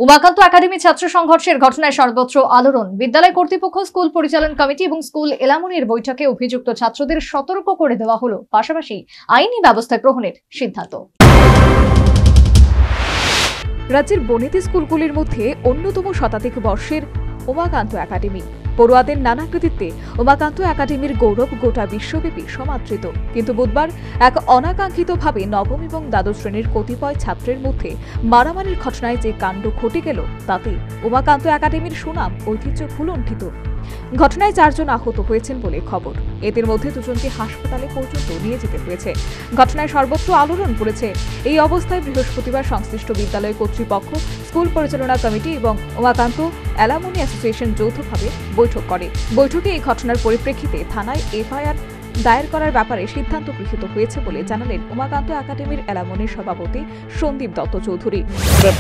Umakanta academy ছাত্র সংঘর্ষের ঘটনায় সর্বত্র আলোড়ন। বিদ্যালয় কর্তৃপক্ষ, স্কুল পরিচালন কমিটি এবং স্কুল এলামনির বৈঠকে অভিযুক্ত ছাত্রদের সতর্ক করে দেওয়া হলো, পাশাপাশি আইনি ব্যবস্থা গ্রহণের সিদ্ধান্ত। রাজ্যের বনেদি স্কুলগুলির মধ্যে অন্যতম শতাধিক বর্ষের উমাকান্ত একাডেমি। পড়ুয়াদের নানা কৃতিত্বে উমাকান্ত একাডেমির গৌরব গোটা বিশ্বব্যাপী সমাদৃত। কিন্তু বুধবার এক অনাকাঙ্ক্ষিতভাবে নবম এবং দ্বাদশ শ্রেণীর কতিপয় ছাত্রের মধ্যে মারামারির ঘটনায় যে কাণ্ড ঘটে গেল, তাতে উমাকান্ত একাডেমির সুনাম ঐতিহ্য ভুলণ্ঠিত। ঘটনায় 4 জন আহত হয়েছেন বলে খবর। এদের মধ্যে 2 জনকে হাসপাতালে পর্যন্ত নিয়ে যেতে হয়েছে। ঘটনায় সর্বত্র আলোড়ন পড়েছে। এই অবস্থায় বৃহস্পতিবার সংশ্লিষ্ট বিদ্যালয় কর্তৃপক্ষ, স্কুল পরিচালনা কমিটি এবং উমাকান্ত অ্যালামনি অ্যাসোসিয়েশন যৌথভাবে বৈঠক করে। বৈঠকে এই ঘটনার পরিপ্রেক্ষিতে থানায় এফআইআর দায়ের করার ব্যাপারে সিদ্ধান্ত গৃহীত হয়েছে বলে জানালেন উমাকান্ত একাডেমির অ্যালামনির সভাপতি সন্দীপ দত্ত চৌধুরী।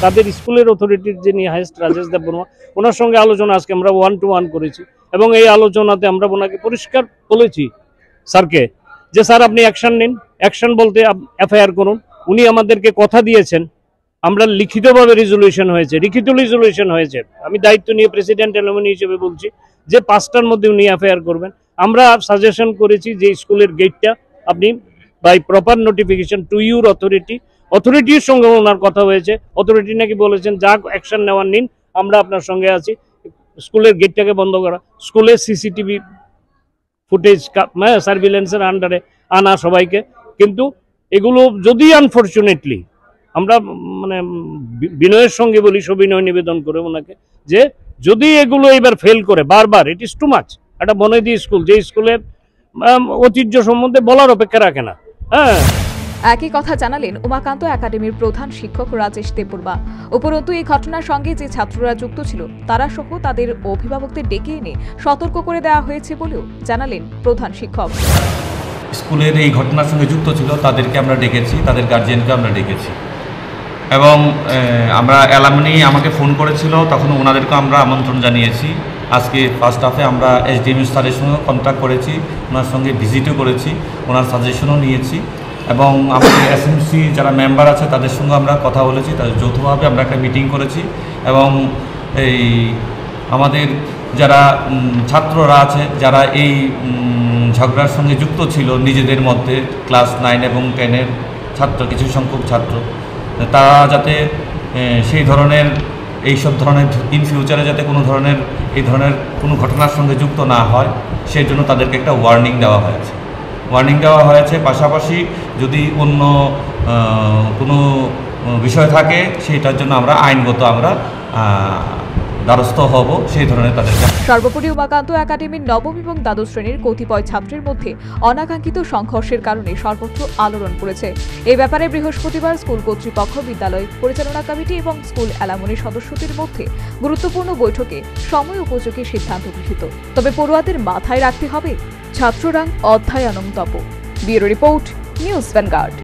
তাদের স্কুলের অথরিটির যিনি হাইয়েস্ট রাজেশ দেব বর্মা, ওনার সঙ্গে আলোচনা আজকে আমরা 1-to-1 করেছি এবং এই আলোচনাতে আমরা ওনাকে পরিষ্কার বলেছি স্যারকে যে স্যার আপনি অ্যাকশন নিন। অ্যাকশন বলতে এফআইআর করুন। উনি আমাদেরকে কথা দিয়েছেন, আমরা লিখিতভাবে রিজলিউশন হয়েছে। আমি দায়িত্ব নিয়ে প্রেসিডেন্ট অ্যালামনি হিসেবে বলছি যে 5টার মধ্যে উনি এফআইআর করবেন। আমরা সাজেশন করেছি যে স্কুলের গেটটা আপনি by proper notification to your অথরিটির সঙ্গে ওনার কথা হয়েছে। অথরিটি নাকি বলেছেন যা অ্যাকশন নেওয়ার নিন, আমরা আপনার সঙ্গে আছি। স্কুলের গেটটাকে বন্ধ করা, স্কুলের সিসিটিভি ফুটেজ সার্ভিলেন্সের আন্ডারে আনা সবাইকে। কিন্তু এগুলো যদি আনফর্চুনেটলি আমরা বিনয়ের সঙ্গে বলি, সবিনয় নিবেদন করে ওনাকে যে যদি এগুলো এবার ফেল করে বারবার, ইট ইজ টু মাচ। একটা বনেদি স্কুল, যে স্কুলে ঐতিহ্য সম্বন্ধে বলার অপেক্ষা রাখে না। একই কথা জানালেন উমাকান্ত একাডেমির প্রধান শিক্ষক রাজেশ দেববর্মা। উপরন্তু এই ঘটনার সঙ্গে যে ছাত্ররা যুক্ত ছিল তারা সহ তাদের অভিভাবকদের ডেকে এনে সতর্ক করে দেওয়া হয়েছে বলেও জানালেন প্রধান শিক্ষক। স্কুলের এই ঘটনার সঙ্গে যুক্ত ছিল তাদেরকে আমরা ডেকেছি, তাদের গার্জিয়ানকে আমরা ডেকেছি এবং আমরা অ্যালামনি আমাকে ফোন করেছিল, তখন ওনাদেরকে আমরা আমন্ত্রণ জানিয়েছি। আজকে ফার্স্ট হাফে আমরা এসডিএম স্যারের সঙ্গে কন্ট্যাক্ট করেছি, ওনার সঙ্গে ভিজিটও করেছি, ওনার সাজেশনও নিয়েছি এবং আমাদের এসএমসি যারা মেম্বার আছে তাদের সঙ্গে আমরা কথা বলেছি। তাদের যৌথভাবে আমরা একটা মিটিং করেছি এবং এই আমাদের যারা ছাত্ররা আছে যারা এই ঝগড়ার সঙ্গে যুক্ত ছিল নিজেদের মধ্যে, ক্লাস 9 এবং 10-এর ছাত্র, কিছু সংখ্যক ছাত্র, তারা যাতে সেই ধরনের এইসব ধরনের ইন ফিউচারে যাতে এই ধরনের কোনো ঘটনার সঙ্গে যুক্ত না হয়, সেই জন্য তাদেরকে একটা ওয়ার্নিং দেওয়া হয়েছে। পাশাপাশি যদি অন্য কোনো বিষয় থাকে সেটার জন্য আমরা আইনগত দ্বারস্থ হব, সেই ধরনের তাদেরকে। সর্বোপরি উমাকান্ত একাডেমির নবম এবং দ্বাদশ শ্রেণীর কতিপয় ছাত্রের মধ্যে অনাকাঙ্ক্ষিত সংঘর্ষের কারণে সর্বত্র আলোড়ন পড়েছে। এই ব্যাপারে বৃহস্পতিবার স্কুল কর্তৃপক্ষ, বিদ্যালয় পরিচালনা কমিটি এবং স্কুল এলামনির সদস্যদের মধ্যে গুরুত্বপূর্ণ বৈঠকে সময় উপযোগী সিদ্ধান্ত গৃহীত। তবে পড়ুয়াদের মাথায় রাখতে হবে ছাত্ররাং অধ্যায়নং তপ। Bureau report, news vanguard.